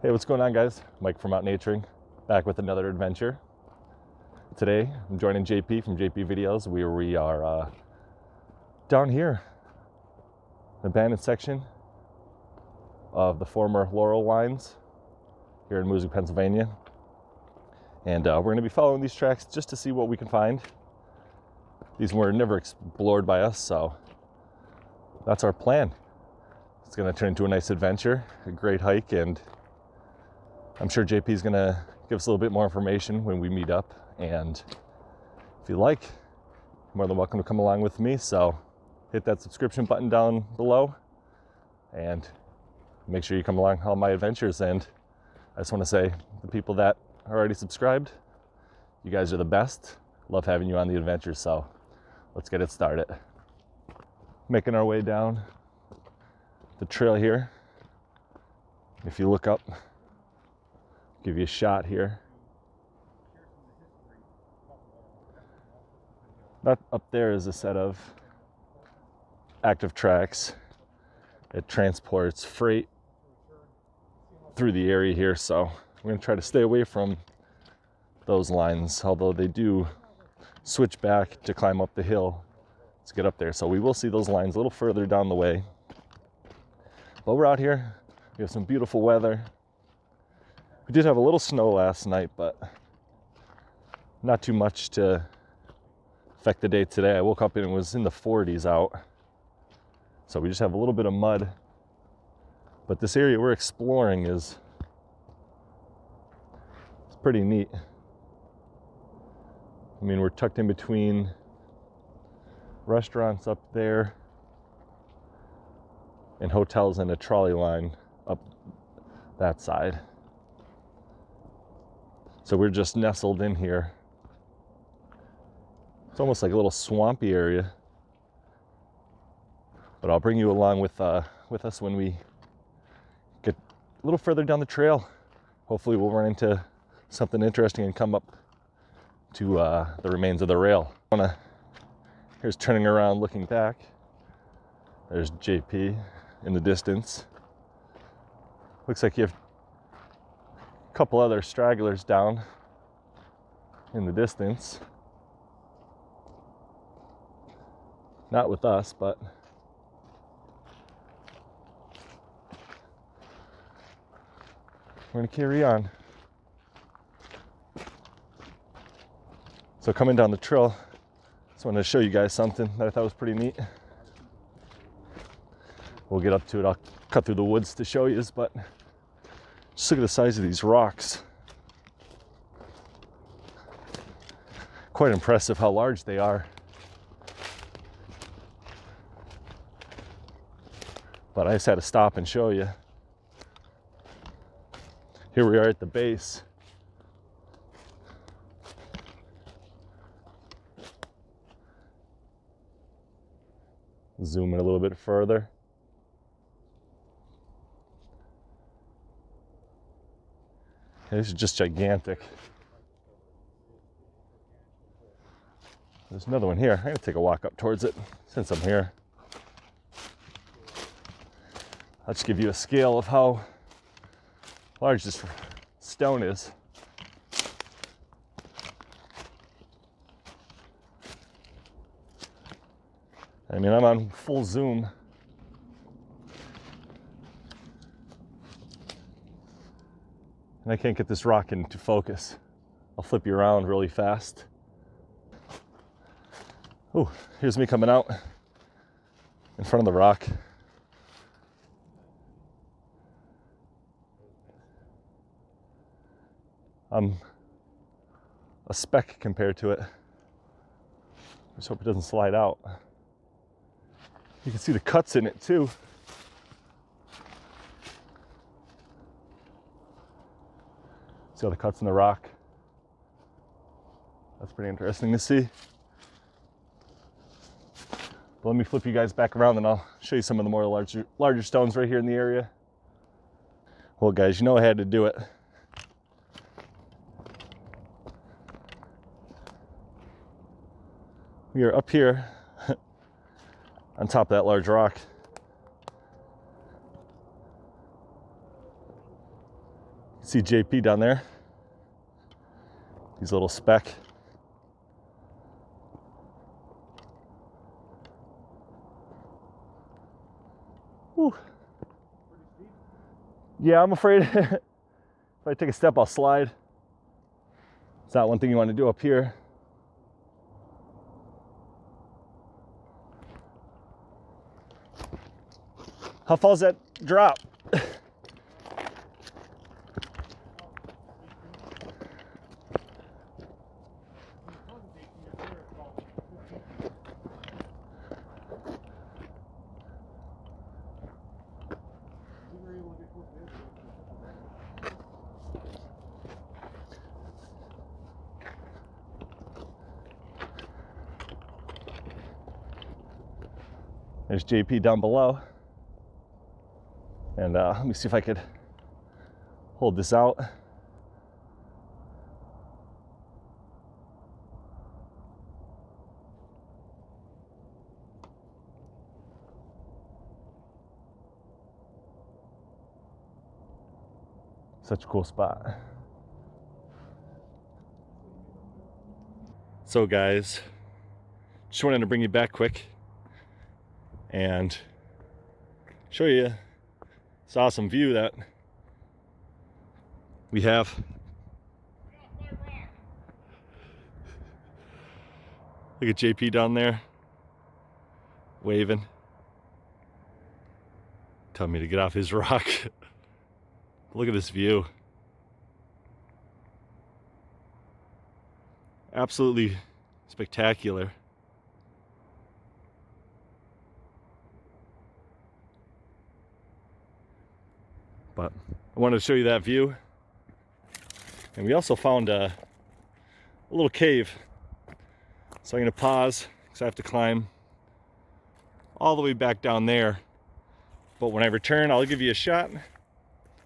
Hey, what's going on, guys? Mike from Out Naturing, back with another adventure. Today, I'm joining JP from JPVideos. We are down here, the abandoned section of the former Laurel Lines here in Muskegon, Pennsylvania. And we're going to be following these tracks just to see what we can find. These were never explored by us, so that's our plan. It's going to turn into a nice adventure, a great hike, and I'm sure JP is going to give us a little bit more information when we meet up. And if you like, you're more than welcome to come along with me. So hit that subscription button down below and make sure you come along all my adventures. And I just want to say, the people that are already subscribed, you guys are the best. Love having you on the adventure. So let's get it started. Making our way down the trail here. If you look up, give you a shot here. That up there is a set of active tracks. It transports freight through the area here, so we're going to try to stay away from those lines, although they do switch back to climb up the hill to get up there. So we will see those lines a little further down the way. But we're out here. We have some beautiful weather. We did have a little snow last night, but not too much to affect the day today. I woke up and it was in the 40s out. So we just have a little bit of mud. But this area we're exploring it's pretty neat. I mean, we're tucked in between restaurants up there and hotels and a trolley line up that side. So we're just nestled in here. It's almost like a little swampy area. But I'll bring you along with us when we get a little further down the trail. Hopefully we'll run into something interesting and come up to the remains of the rail. Here's turning around, looking back. There's JP in the distance. Looks like you have a couple other stragglers down in the distance. Not with us, but we're going to carry on. So coming down the trail, just wanted to show you guys something that I thought was pretty neat. We'll get up to it. I'll cut through the woods to show you, but just look at the size of these rocks. Quite impressive how large they are. But I just had to stop and show you. Here we are at the base. Zoom in a little bit further. This is just gigantic. There's another one here. I'm going to take a walk up towards it since I'm here. I'll just give you a scale of how large this stone is. I mean, I'm on full zoom. And I can't get this rock into focus. I'll flip you around really fast. Oh, here's me coming out in front of the rock. I'm a speck compared to it. Just hope it doesn't slide out. You can see the cuts in it too. See all the cuts in the rock. That's pretty interesting to see. But let me flip you guys back around and I'll show you some of the more larger stones right here in the area. Well, guys, you know I had to do it. We are up here on top of that large rock. See JP down there. He's a little speck. Whew. Yeah, I'm afraid if I take a step, I'll slide. It's not one thing you want to do up here. How far is that drop? There's JP down below. And let me see if I could hold this out. Such a cool spot. So guys, just wanted to bring you back quick and show you this awesome view that we have. Look at JP down there waving, telling me to get off his rock. Look at this view. Absolutely spectacular. But I wanted to show you that view. And we also found a little cave. So I'm going to pause because I have to climb all the way back down there. But when I return, I'll give you a shot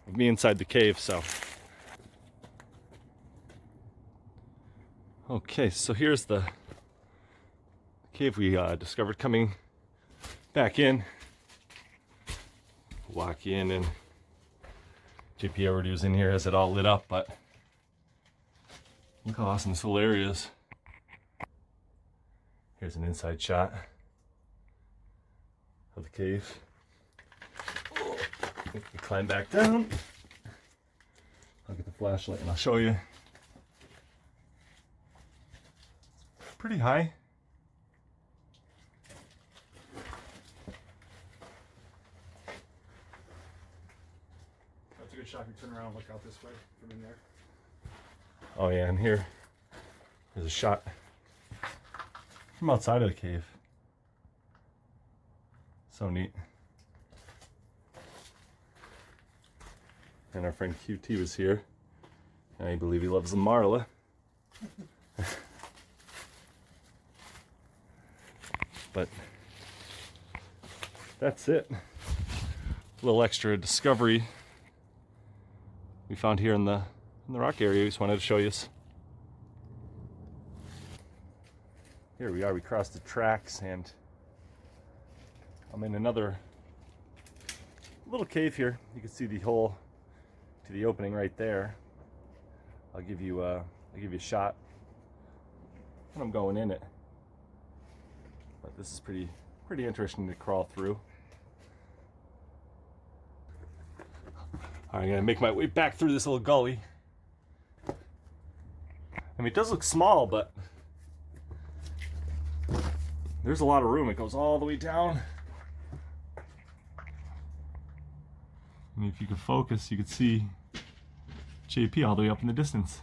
of me inside the cave. So, okay, so here's the cave we discovered coming back in. Walk in, and JP already was in here, has it all lit up, but look how awesome this whole area is. Here's an inside shot of the cave. We climb back down. I'll get the flashlight and I'll show you. Pretty high. That's a good shot. You turn around and look out this way from in there. Oh yeah, and here, there's a shot from outside of the cave. So neat. And our friend QT was here. And I believe he loves the Marla. But that's it. A little extra discovery we found here in the rock area. We just wanted to show you. Here we are. We crossed the tracks and I'm in another little cave here. You can see the hole to the opening right there. I'll give you a shot when I'm going in it. But this is pretty interesting to crawl through. All right, I'm gonna make my way back through this little gully. I mean, it does look small, but there's a lot of room. It goes all the way down. And if you could focus, you could see JP all the way up in the distance.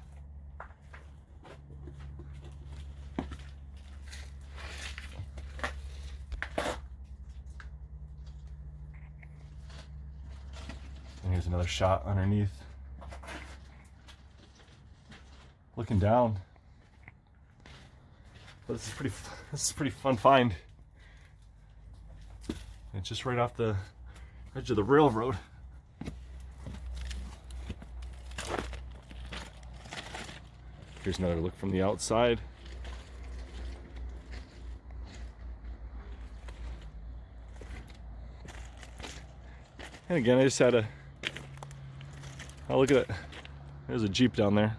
And here's another shot underneath. Looking down. But this is pretty fun find. It's just right off the edge of the railroad. Here's another look from the outside. And again, I just had a, oh, look at it. There's a Jeep down there.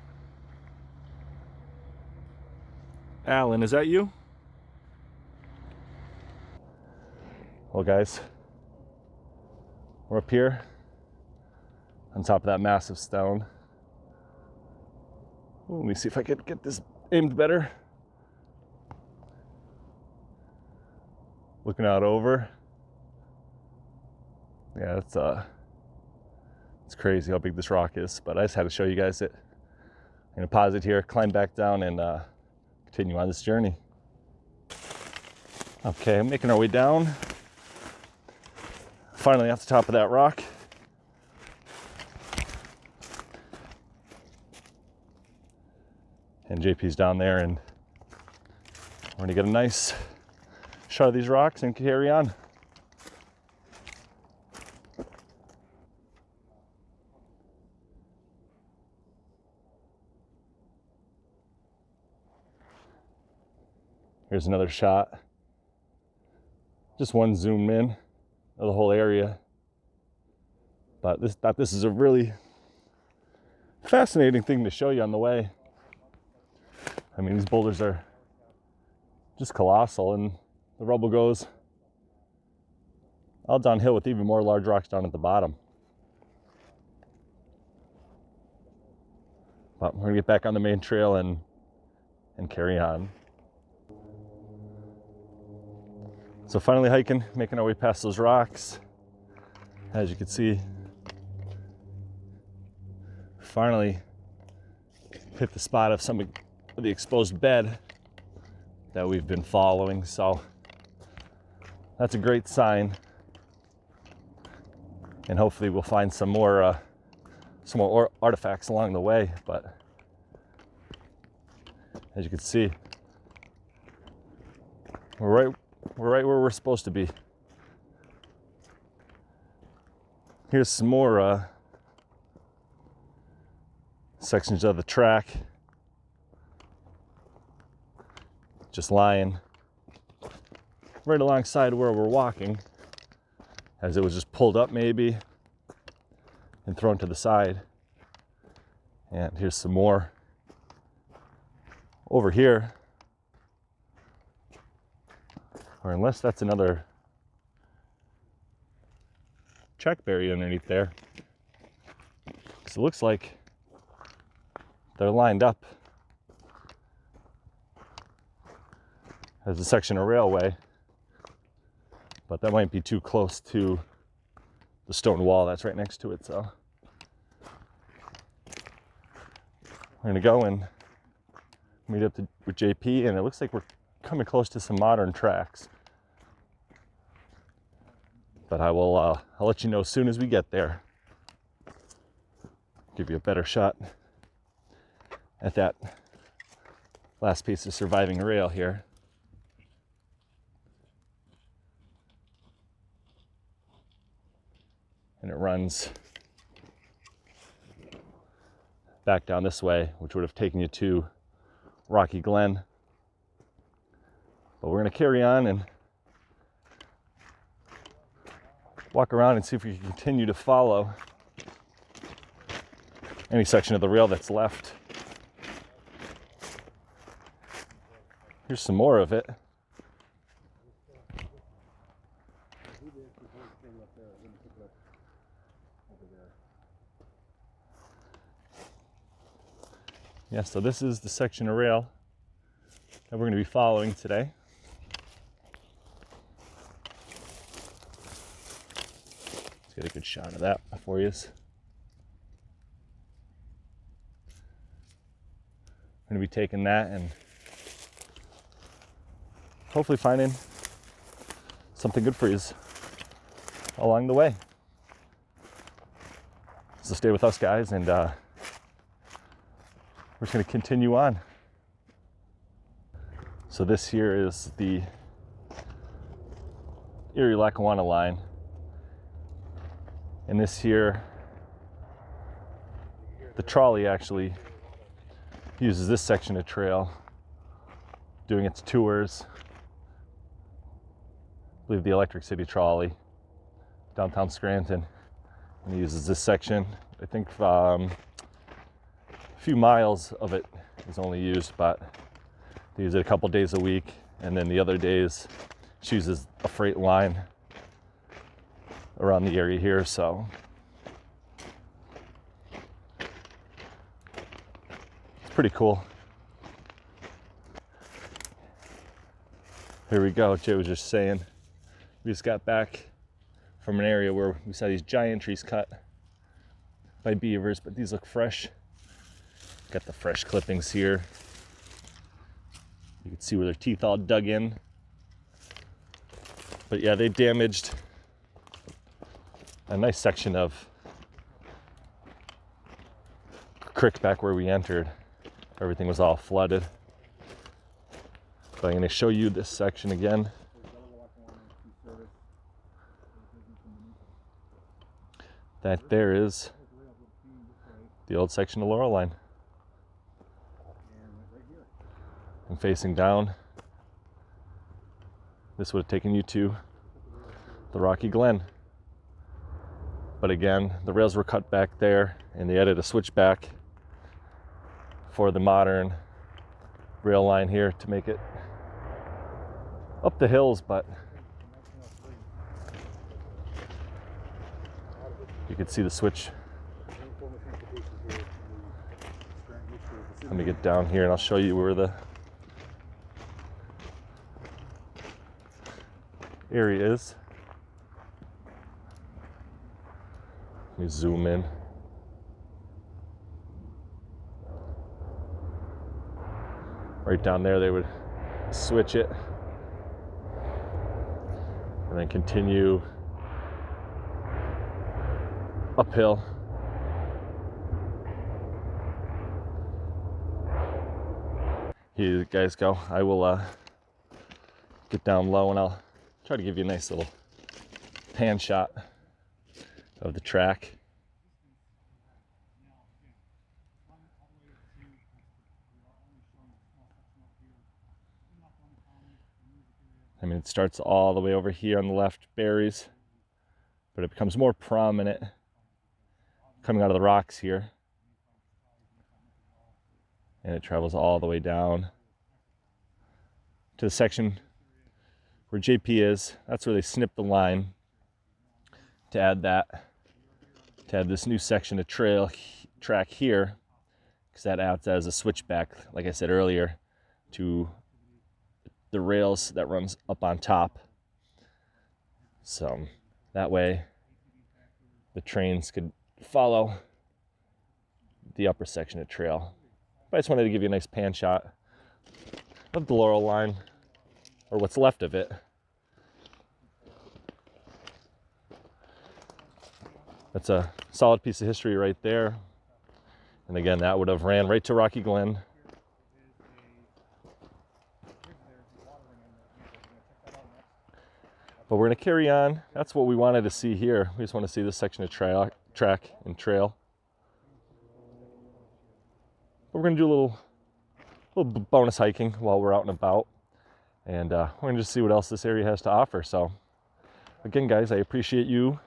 Alan, is that you? Well, guys, we're up here on top of that massive stone. Ooh, let me see if I can get this aimed better. Looking out over. Yeah, it's crazy how big this rock is, but I just had to show you guys it. I'm gonna pause it here, climb back down, and continue on this journey. Okay, I'm making our way down. Finally off the top of that rock. And JP's down there, and we're gonna get a nice shot of these rocks and carry on. Here's another shot. Just one zoom in of the whole area. But this is a really fascinating thing to show you on the way. I mean, these boulders are just colossal, and the rubble goes all downhill with even more large rocks down at the bottom. But we're gonna get back on the main trail and carry on. So finally hiking, making our way past those rocks. As you can see, finally hit the spot of some of the exposed bed that we've been following. So that's a great sign. And hopefully we'll find some more artifacts along the way. But as you can see, we're right where we're supposed to be. Here's some more sections of the track just lying right alongside where we're walking, as it was just pulled up maybe and thrown to the side. And here's some more over here, or unless that's another check buried underneath there, because it looks like they're lined up as a section of railway, but that might be too close to the stone wall that's right next to it. So we're gonna go and meet up with JP, and it looks like we're coming close to some modern tracks. But I'll let you know as soon as we get there. Give you a better shot at that last piece of surviving rail here. And it runs back down this way, which would have taken you to Rocky Glen. But we're going to carry on and walk around and see if we can continue to follow any section of the rail that's left. Here's some more of it. Yeah, so this is the section of rail that we're going to be following today. Let's get a good shot of that for you. I'm going to be taking that and hopefully finding something good for you along the way. So stay with us, guys, and we're just going to continue on. So this here is the Erie-Lackawanna line. And this here, the trolley actually uses this section of trail doing its tours. I believe the Electric City trolley, downtown Scranton, and he uses this section. I think few miles of it is only used, but they use it a couple days a week, and then the other days she uses a freight line around the area here. So it's pretty cool. Here we go. Jay was just saying we just got back from an area where we saw these giant trees cut by beavers, but these look fresh. Got the fresh clippings here. You can see where their teeth all dug in. But yeah, they damaged a nice section of creek back where we entered. Everything was all flooded. But I'm going to show you this section again. That there is the old section of Laurel Line. And facing down, this would have taken you to the Rocky Glen. But again, the rails were cut back there, and they added a switchback for the modern rail line here to make it up the hills, but you can see the switch. Let me get down here and I'll show you where the area is. Let me zoom in. Right down there they would switch it and then continue uphill. Here you guys go. I will get down low and I'll try to give you a nice little pan shot of the track. I mean, it starts all the way over here on the left, berries, but it becomes more prominent coming out of the rocks here. And it travels all the way down to the section where JP is. That's where they snipped the line to add this new section of track here, because that acts as a switchback, like I said earlier, to the rails that runs up on top. So that way the trains could follow the upper section of trail. But I just wanted to give you a nice pan shot of the Laurel Line, or what's left of it. That's a solid piece of history right there. And again, that would have ran right to Rocky Glen. But we're going to carry on. That's what we wanted to see here. We just want to see this section of track and trail. But we're going to do a little bonus hiking while we're out and about. And we're going to just see what else this area has to offer. So again, guys, I appreciate you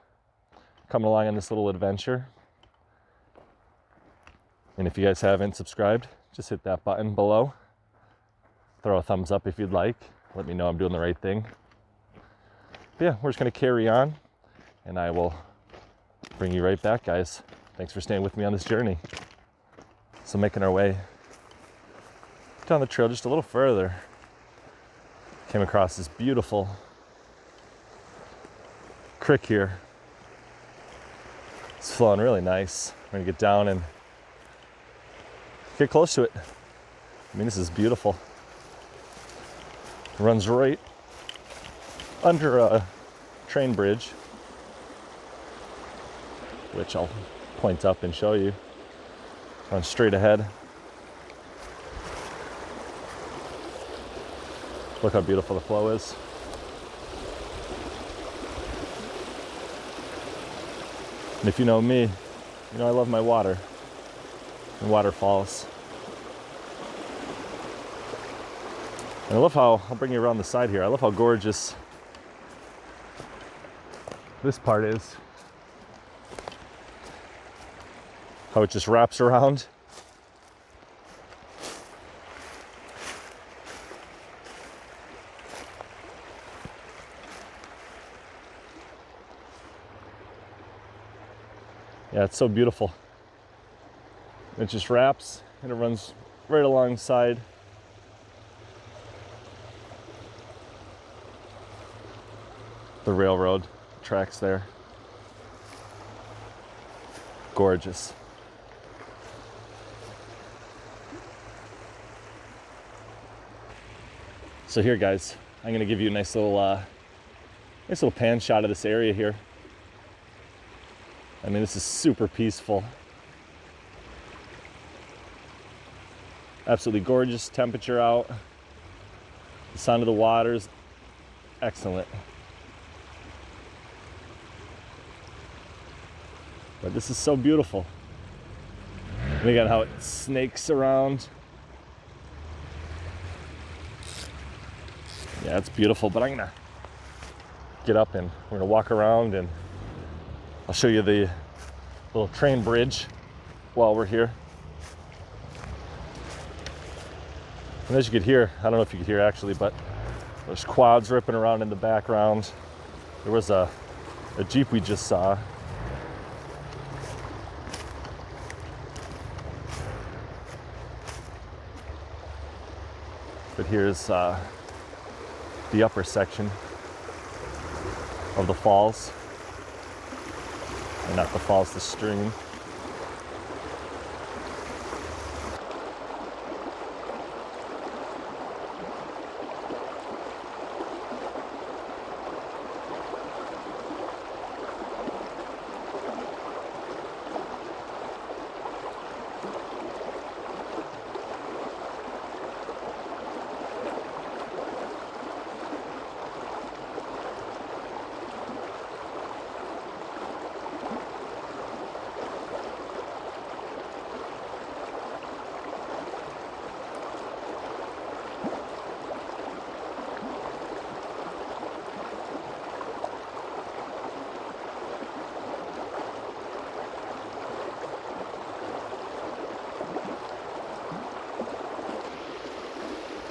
coming along on this little adventure. And if you guys haven't subscribed, just hit that button below. Throw a thumbs up if you'd like. Let me know I'm doing the right thing. But yeah, we're just going to carry on, and I will bring you right back, guys. Thanks for staying with me on this journey. So making our way down the trail just a little further, came across this beautiful creek here. It's flowing really nice. We're going to get down and get close to it. I mean, this is beautiful. It runs right under a train bridge, which I'll point up and show you. Run straight ahead. Look how beautiful the flow is. And if you know me, you know I love my water and waterfalls. And I love how, I'll bring you around the side here, I love how gorgeous this part is. How it just wraps around Yeah, it's so beautiful. It just wraps and it runs right alongside the railroad tracks there. Gorgeous. So here, guys, I'm gonna give you a nice little pan shot of this area here. I mean, this is super peaceful. Absolutely gorgeous temperature out. The sound of the water's excellent. But this is so beautiful. And again, how it snakes around. Yeah, it's beautiful, but I'm gonna get up and we're gonna walk around and I'll show you the little train bridge while we're here. And as you could hear, I don't know if you could hear actually, but there's quads ripping around in the background. There was a Jeep we just saw. But here's the upper section of the falls. Or not the falls, the stream.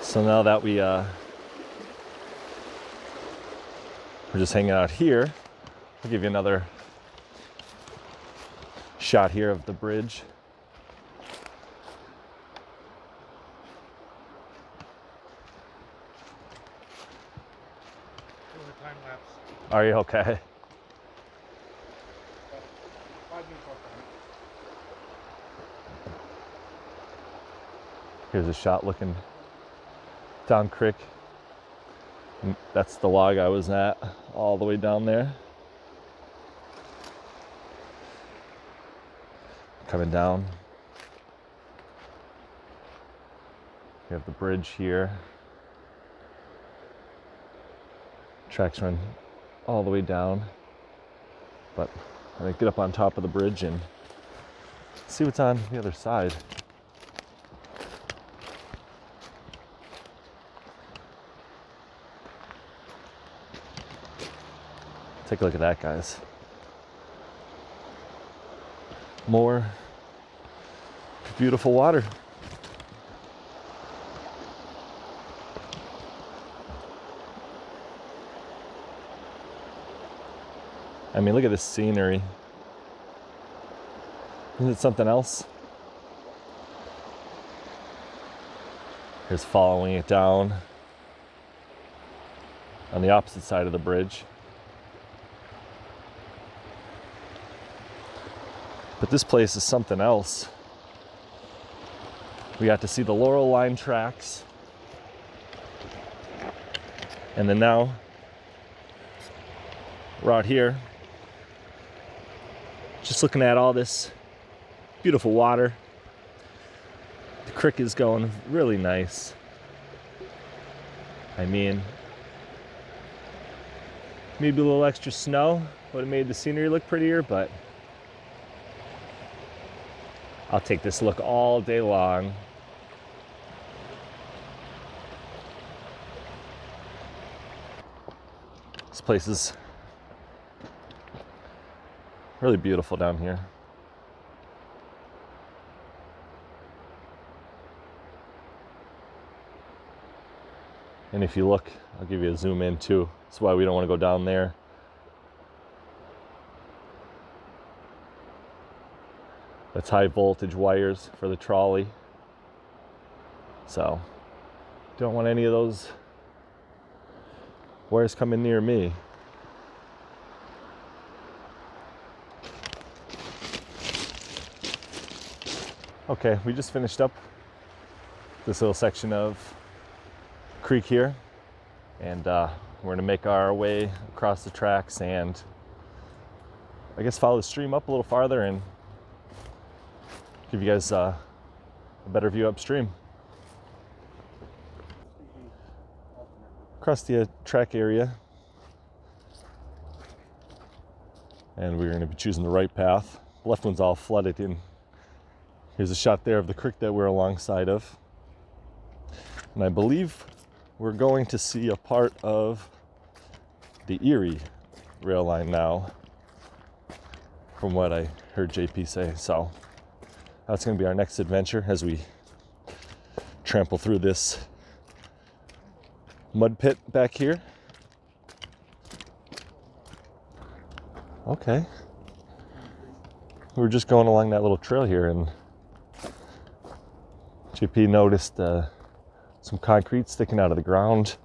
So now that we're just hanging out here, I'll give you another shot here of the bridge. Doing a time lapse. Are you okay? 5 minutes off time. Here's a shot looking down creek. And that's the log I was at, all the way down there. Coming down. We have the bridge here. Tracks run all the way down. But I'm gonna get up on top of the bridge and see what's on the other side. Take a look at that, guys. More beautiful water. I mean, look at this scenery. Isn't it something else? Here's following it down on the opposite side of the bridge. But this place is something else. We got to see the Laurel Line tracks. And then now we're out here just looking at all this beautiful water. The creek is going really nice. I mean, maybe a little extra snow would have made the scenery look prettier, but I'll take this look all day long. This place is really beautiful down here. And if you look, I'll give you a zoom in too. That's why we don't want to go down there. That's high voltage wires for the trolley. So don't want any of those wires coming near me. Okay, we just finished up this little section of creek here, and we're gonna make our way across the tracks and I guess follow the stream up a little farther and give you guys a better view upstream. Across the track area, and we're gonna be choosing the right path. The left one's all flooded in. Here's a shot there of the creek that we're alongside of. And I believe we're going to see a part of the Erie rail line now, from what I heard JP say. So that's going to be our next adventure as we trample through this mud pit back here. Okay. We were just going along that little trail here, and JP noticed some concrete sticking out of the ground.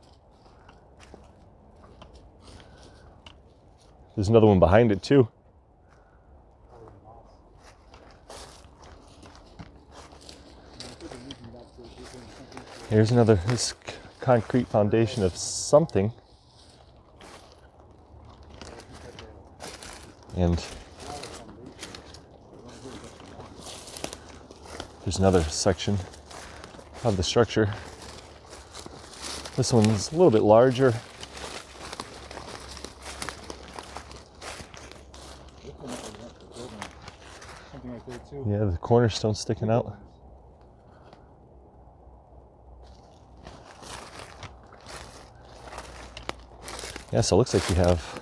There's another one behind it too. Here's another, this concrete foundation of something. And there's another section of the structure. This one's a little bit larger. Yeah, the cornerstone's sticking out. Yeah, so it looks like we have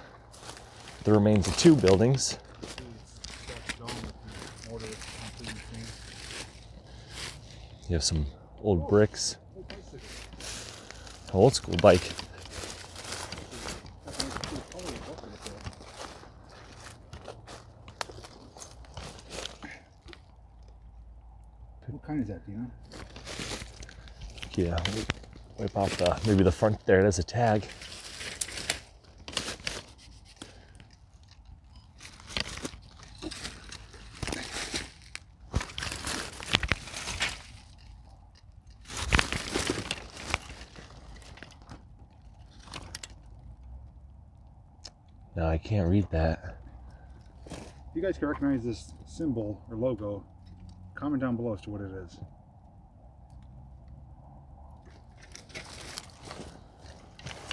the remains of two buildings. You have some old bricks. Old school bike. What kind is that, do you know? Yeah, wipe off maybe the front there. It has a tag. No, I can't read that. If you guys can recognize this symbol or logo, comment down below as to what it is.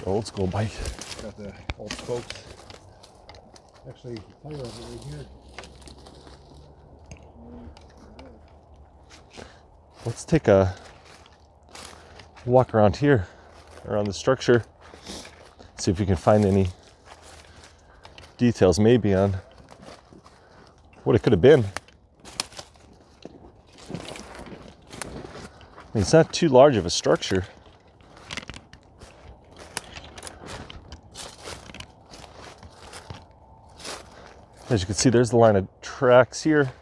Old school bike. Got the old spokes. Actually, tire over right here. Let's take a walk around here, around the structure, see if we can find any details maybe on what it could have been. I mean, it's not too large of a structure. As you can see, there's the line of tracks here.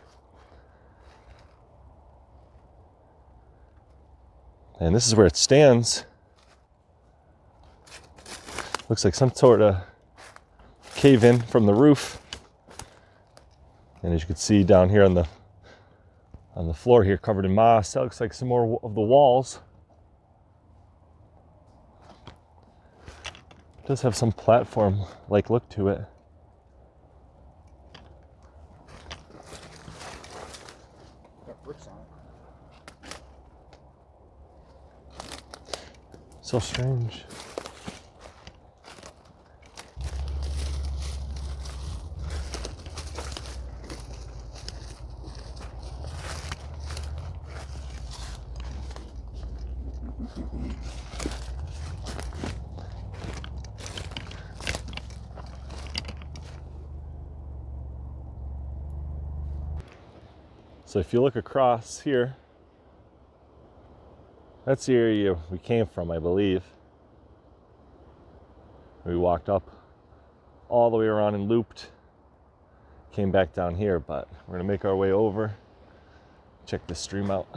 And this is where it stands. Looks like some sort of cave in from the roof. And as you can see down here on the floor here, covered in moss, that looks like some more of the walls. It does have some platform-like look to it. Got bricks on it. So strange. So if you look across here, that's the area we came from, I believe. We walked up all the way around and looped, came back down here, but we're gonna make our way over Check this stream out.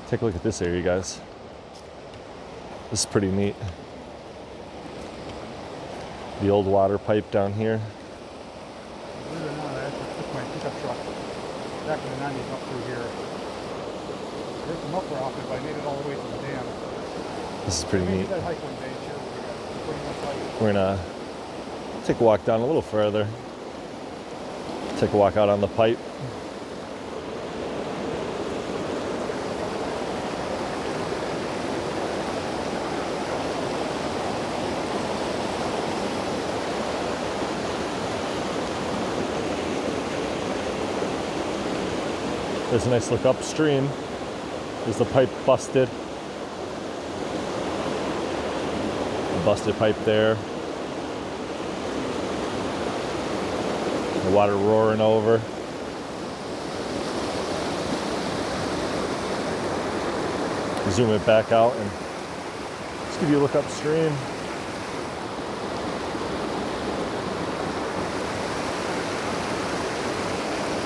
Take a look at this area, guys. This is pretty neat. The old water pipe down here. Believe it or not, I actually took my pickup truck back in the 90s up through here. There's some muffler off it, but I made it all the way to the dam. This is pretty Maybe neat. that hike one day, sure. Pretty much like We're gonna take a walk down a little further. Take a walk out on the pipe. There's a nice look upstream. There's the pipe busted. The busted pipe there. The water roaring over. Zoom it back out and just give you a look upstream.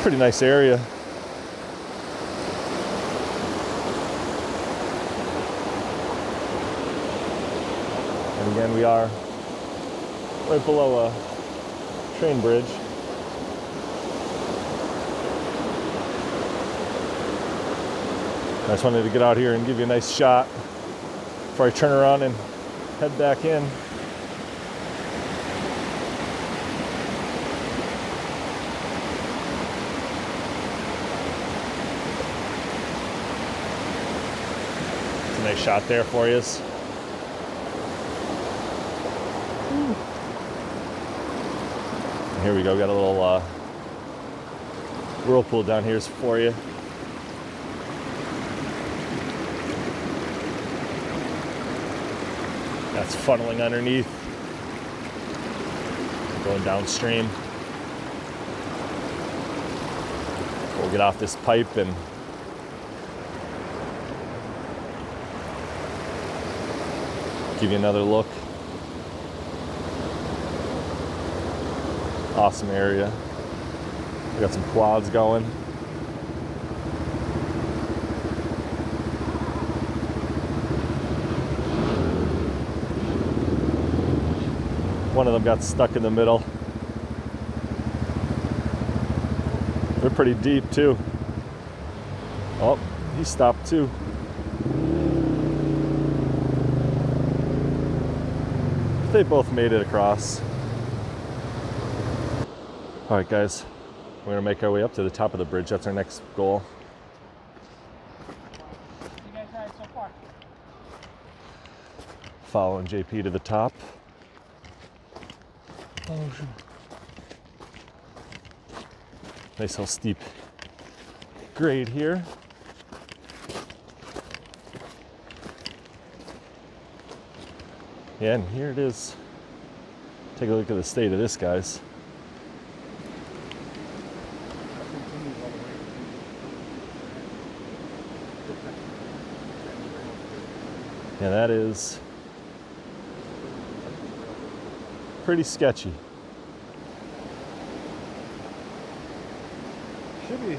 Pretty nice area. And again, we are right below a train bridge. I just wanted to get out here and give you a nice shot before I turn around and head back in. It's a nice shot there for you. Here we go, got a little whirlpool down here for you. That's funneling underneath, going downstream. We'll get off this pipe and give you another look. Awesome area. We got some quads going. One of them got stuck in the middle. They're pretty deep too. Oh, he stopped too. They both made it across. All right, guys, we're gonna make our way up to the top of the bridge. That's our next goal. you guys ride so far. Following JP to the top. Nice little steep grade here. Yeah, and here it is. Take a look at the state of this, guys. Yeah, that is pretty sketchy. Should be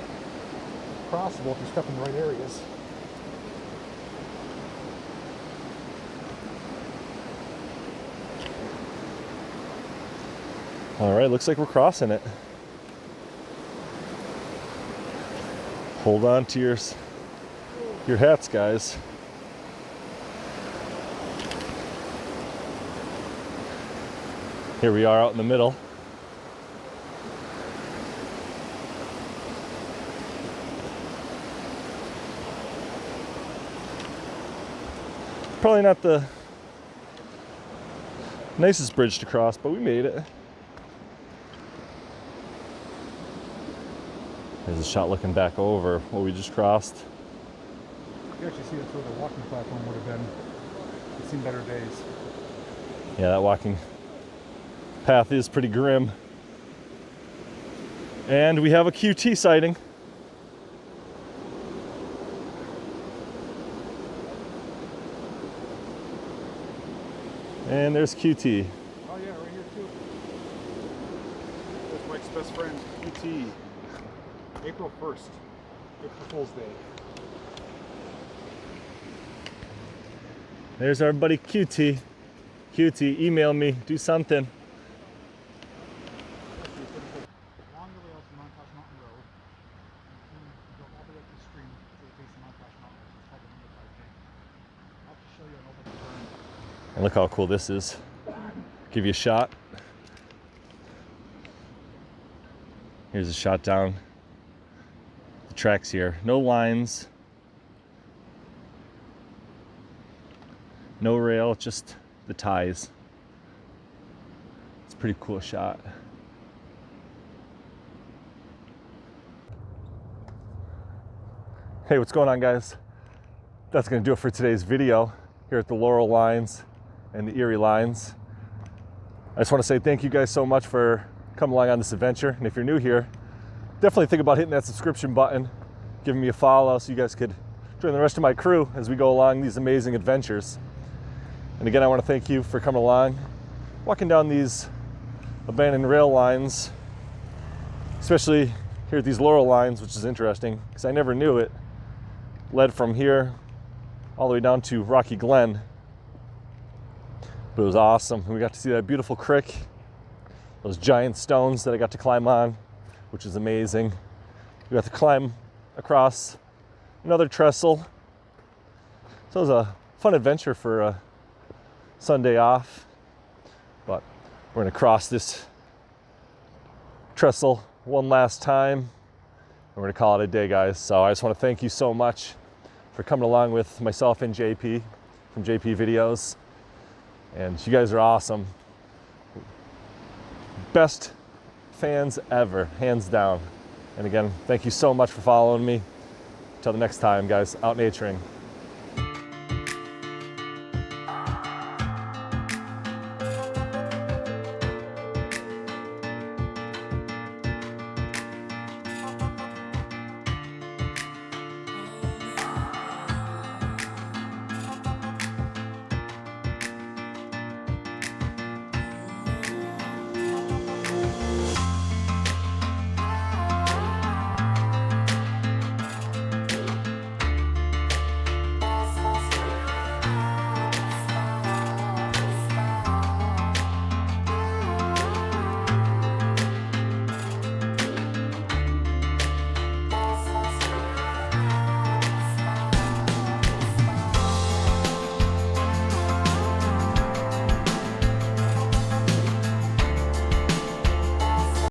crossable if you step in the right areas. All right, looks like we're crossing it. Hold on to your hats, guys. Here we are out in the middle. Probably not the nicest bridge to cross, but we made it. There's a shot looking back over what we just crossed. You actually see that's where the walking platform would have been. It's seen better days. Yeah, that walking path is pretty grim. And we have a QT sighting. And there's QT. Oh yeah, right here too. There's Mike's best friend, QT. April 1st, April Fool's Day. There's our buddy QT. QT, email me, do something. Along the rails to Montage Mountain Road, and go all the way up the stream to the base of Montage Mountain. It's called the number 5 tank. I'll have to show you an open burn. And look how cool this is. Give you a shot. Here's a shot down the tracks here. No lines. No rail, just the ties. It's a pretty cool shot. Hey, what's going on, guys? That's gonna do it for today's video here at the Laurel Lines and the Erie Lines. I just want to say thank you guys so much for coming along on this adventure. And if you're new here, definitely think about hitting that subscription button, giving me a follow so you guys could join the rest of my crew as we go along these amazing adventures. And again, I want to thank you for coming along, walking down these abandoned rail lines, especially here at these Laurel Lines, which is interesting because I never knew it led from here all the way down to Rocky Glen. But it was awesome. We got to see that beautiful creek, those giant stones that I got to climb on, which is amazing. We got to climb across another trestle. So it was a fun adventure for a Sunday off. But we're gonna cross this trestle one last time, and we're gonna call it a day, guys. So I just want to thank you so much for coming along with myself and JP from JPVideos. And you guys are awesome. Best fans ever, hands down. And again, thank you so much for following me. Until the next time, guys, out naturing.